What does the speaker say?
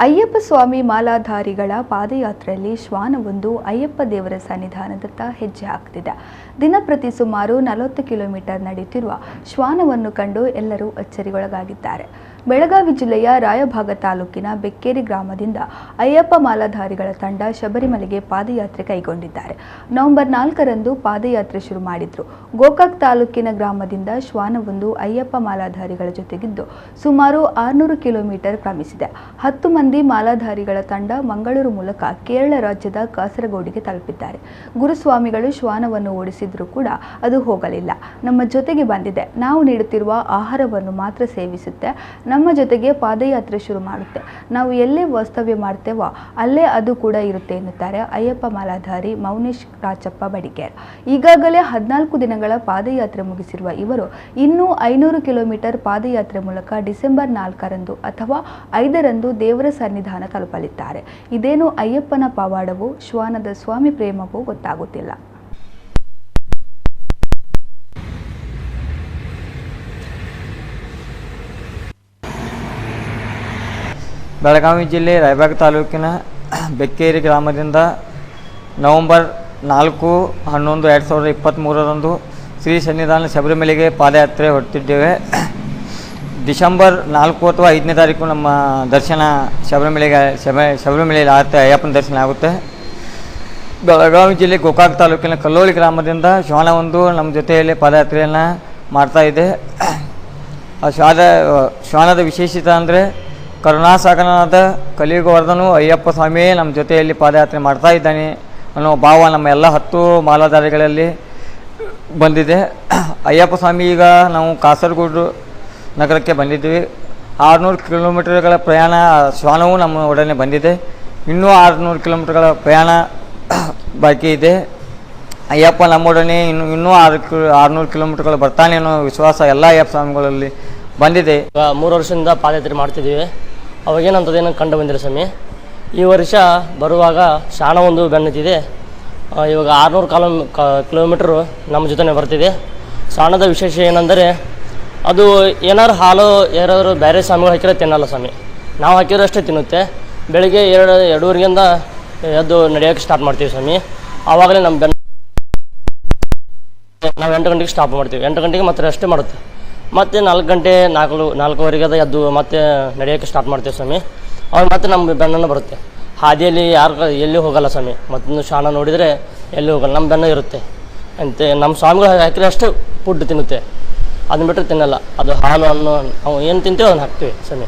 ಅಯ್ಯಪ್ಪ ಸ್ವಾಮಿ ಮಾಲಾಧಾರಿಗಳ ಪಾದಯಾತ್ರೆಯಲ್ಲಿ ಶ್ವಾನವೊಂದು ಅಯ್ಯಪ್ಪ ದೇವರ ಸನ್ನಿಧಾನದತ್ತ ಹೆಜ್ಜೆ ಹಾಕ್ತಿದೆ. ದಿನಪ್ರತಿ ಸುಮಾರು 40 ಕಿಲೋಮೀಟರ್ ನಡೆಯುತ್ತಿರುವ ಶ್ವಾನವನ್ನು ಕಂಡು ಎಲ್ಲರೂ ಅಚ್ಚರಿಗೊಳಗಾಗಿದ್ದಾರೆ. ಬೆಳಗಾವಿ ಜಿಲ್ಲೆಯ ರಾಯಭಾಗ ತಾಲೂಕಿನ ಬೆಕ್ಕೇರಿ ಗ್ರಾಮದಿಂದ ಅಯ್ಯಪ್ಪ ಮಾಲಾಧಾರಿಗಳ ತಂಡ ಶಬರಿಮಲೆಗೆ ಪಾದಯಾತ್ರೆ ಕೈಗೊಂಡಿದ್ದಾರೆ. ನವೆಂಬರ್ 4ರಂದು ಪಾದಯಾತ್ರೆ ಶುರು ಮಾಡಿದ್ರು. ಗೋಕಾಕ್ ತಾಲೂಕಿನ ಗ್ರಾಮದಿಂದ ಶ್ವಾನವೊಂದು ಅಯ್ಯಪ್ಪ ಮಾಲಾಧಾರಿಗಳ ಜೊತೆಗಿದ್ದು ಸುಮಾರು 600 ಕಿಲೋಮೀಟರ್ ಕ್ರಮಿಸಿದೆ. 10 ಮಂದಿ ಮಾಲಾಧಾರಿಗಳ ತಂಡ ಮಂಗಳೂರು ಮೂಲಕ ಕೇರಳ ರಾಜ್ಯದ ಕಾಸರಗೋಡಿಗೆ ತಲುಪಿದ್ದಾರೆ. ಗುರುಸ್ವಾಮಿಗಳು ಶ್ವಾನವನ್ನು ಓಡಿಸಿದ್ರೂ ಕೂಡ ಅದು ಹೋಗಲಿಲ್ಲ. ನಮ್ಮ ಜೊತೆಗೆ ಬಂದಿದೆ, ನಾವು ನೀಡುತ್ತಿರುವ ಆಹಾರವನ್ನು ಮಾತ್ರ ಸೇವಿಸುತ್ತೆ, ನಮ್ಮ ಜೊತೆಗೆ ಪಾದಯಾತ್ರೆ ಶುರು ಮಾಡುತ್ತೆ, ನಾವು ಎಲ್ಲೇ ವಾಸ್ತವ್ಯ ಮಾಡ್ತೇವೋ ಅಲ್ಲೇ ಅದು ಕೂಡ ಇರುತ್ತೆ ಎನ್ನುತ್ತಾರೆ ಅಯ್ಯಪ್ಪ ಮಾಲಾಧಾರಿ ಮೌನೇಶ್ ರಾಚಪ್ಪ ಬಡಿಗೇರ್. ಈಗಾಗಲೇ 14 ದಿನಗಳ ಪಾದಯಾತ್ರೆ ಮುಗಿಸಿರುವ ಇವರು ಇನ್ನೂ 500 ಕಿಲೋಮೀಟರ್ ಪಾದಯಾತ್ರೆ ಮೂಲಕ ಡಿಸೆಂಬರ್ 4ರಂದು ಅಥವಾ 5ರಂದು ದೇವರ ಸನ್ನಿಧಾನ ತಲುಪಲಿದ್ದಾರೆ. ಇದೇನು ಅಯ್ಯಪ್ಪನ ಪವಾಡವೋ ಶ್ವಾನದ ಸ್ವಾಮಿ ಪ್ರೇಮವೋ ಗೊತ್ತಾಗುತ್ತಿಲ್ಲ. ಬೆಳಗಾವಿ ಜಿಲ್ಲೆ ರಾಯಬಾಗ ತಾಲೂಕಿನ ಬೆಕ್ಕೇರಿ ಗ್ರಾಮದಿಂದ ನವೆಂಬರ್ 4/11/2023ರಂದು ಶ್ರೀ ಸನ್ನಿಧಾನ ಶಬರಿಮಲೆಗೆ ಪಾದಯಾತ್ರೆ ಹೊರಟಿದ್ದೇವೆ. ಡಿಸೆಂಬರ್ 4 ಅಥವಾ 5ನೇ ತಾರೀಕು ನಮ್ಮ ದರ್ಶನ ಶಬರಿಮಲೆಯಲ್ಲಿ ಆಗುತ್ತೆ, ಅಯ್ಯಪ್ಪನ ದರ್ಶನ ಆಗುತ್ತೆ. ಬೆಳಗಾವಿ ಜಿಲ್ಲೆ ಗೋಕಾಕ್ ತಾಲೂಕಿನ ಕಲ್ಲೋಳಿ ಗ್ರಾಮದಿಂದ ಶ್ವಾನವೊಂದು ನಮ್ಮ ಜೊತೆಯಲ್ಲಿ ಪಾದಯಾತ್ರೆಯನ್ನು ಮಾಡ್ತಾಯಿದೆ. ಆ ಶ್ವಾನದ ವಿಶೇಷತೆ ಅಂದರೆ ಕರುಣಾಸಾಗರನಾದ ಕಲಿಯುಗವರ್ಧನು ಅಯ್ಯಪ್ಪ ಸ್ವಾಮಿಯೇ ನಮ್ಮ ಜೊತೆಯಲ್ಲಿ ಪಾದಯಾತ್ರೆ ಮಾಡ್ತಾ ಇದ್ದಾನೆ ಅನ್ನೋ ಭಾವ ನಮ್ಮ ಎಲ್ಲ 10 ಮಾಲಾಧಾರಿಗಳಲ್ಲಿ ಬಂದಿದೆ. ಅಯ್ಯಪ್ಪ ಸ್ವಾಮಿ ಈಗ ನಾವು ಕಾಸರಗೋಡು ನಗರಕ್ಕೆ ಬಂದಿದ್ದೀವಿ. 600 ಕಿಲೋಮೀಟರ್ಗಳ ಪ್ರಯಾಣ ಶ್ವಾನವೂ ನಮ್ಮ ಒಡನೆ ಬಂದಿದೆ. ಇನ್ನೂ 600 ಕಿಲೋಮೀಟರ್ಗಳ ಪ್ರಯಾಣ ಬಾಕಿ ಇದೆ. ಅಯ್ಯಪ್ಪ ನಮ್ಮೊಡನೆ ಇನ್ನೂ 600 ಕಿಲೋಮೀಟರ್ಗಳು ಬರ್ತಾನೆ ಅನ್ನೋ ವಿಶ್ವಾಸ ಎಲ್ಲ ಅಯ್ಯಪ್ಪ ಸ್ವಾಮಿಗಳಲ್ಲಿ ಬಂದಿದೆ. 3 ವರ್ಷದಿಂದ ಪಾದಯಾತ್ರೆ ಮಾಡ್ತಿದ್ದೀವಿ. ಅವಾಗೇನಂತದೇನು ಕಂಡು ಬಂದಿಲ್ಲ ಸ್ವಾಮಿ. ಈ ವರ್ಷ ಬರುವಾಗ ಶಾಣ ಒಂದು ಬೆನ್ನತ್ತಿದೆ. ಇವಾಗ 600 ಕಿಲೋಮೀಟ್ರು ನಮ್ಮ ಜೊತೆ ಬರ್ತಿದೆ. ಶಾಣದ ವಿಶೇಷ ಏನಂದರೆ ಅದು ಏನಾರು ಹಾಲು ಯಾರಾದರೂ ಬೇರೆ ಸ್ವಾಮಿಗಳು ಹಾಕಿರೋ ತಿನ್ನಲ್ಲ ಸ್ವಾಮಿ, ನಾವು ಹಾಕಿರೋ ಅಷ್ಟೇ ತಿನ್ನುತ್ತೆ. ಬೆಳಿಗ್ಗೆ 2:30ರಿಂದ ಎದ್ದು ನಡೆಯೋಕ್ಕೆ ಸ್ಟಾರ್ಟ್ ಮಾಡ್ತೀವಿ ಸ್ವಾಮಿ. ಆವಾಗಲೇ ನಮ್ಮ ನಾವು 8 ಗಂಟೆಗೆ ಸ್ಟಾಪ್ ಮಾಡ್ತೀವಿ. 8 ಗಂಟೆಗೆ ಮತ್ತೆ ರೆಸ್ಟ್ ಮಾಡುತ್ತೆ. ಮತ್ತು 4 ಗಂಟೆ 4:45 ಎದ್ದು ಮತ್ತೆ ನಡೆಯೋಕ್ಕೆ ಸ್ಟಾರ್ಟ್ ಮಾಡ್ತೀವಿ ಸ್ವಾಮಿ. ಅವ್ರು ಮತ್ತೆ ನಮ್ಮ ಬೆನ್ನನ್ನು ಬರುತ್ತೆ. ಹಾದಿಯಲ್ಲಿ ಎಲ್ಲಿ ಹೋಗಲ್ಲ ಸ್ವಾಮಿ. ಮತ್ತು ಶಾಣ ನೋಡಿದರೆ ಎಲ್ಲಿ ಹೋಗಲ್ಲ, ನಮ್ಮ ಬೆನ್ನ ಇರುತ್ತೆ ಅಂತೆ. ನಮ್ಮ ಸ್ವಾಮಿಗಳು ಹಾಕಿದ್ರೆ ಅಷ್ಟೇ ಫುಡ್ ತಿನ್ನುತ್ತೆ, ಅದನ್ನ ಬಿಟ್ಟರೆ ತಿನ್ನಲ್ಲ. ಅದು ಹಾಲು ಹಣ್ಣು ನಾವು ಏನು ತಿಂತೀವೋ ಅದನ್ನು ಹಾಕ್ತೀವಿ ಸ್ವಾಮಿ.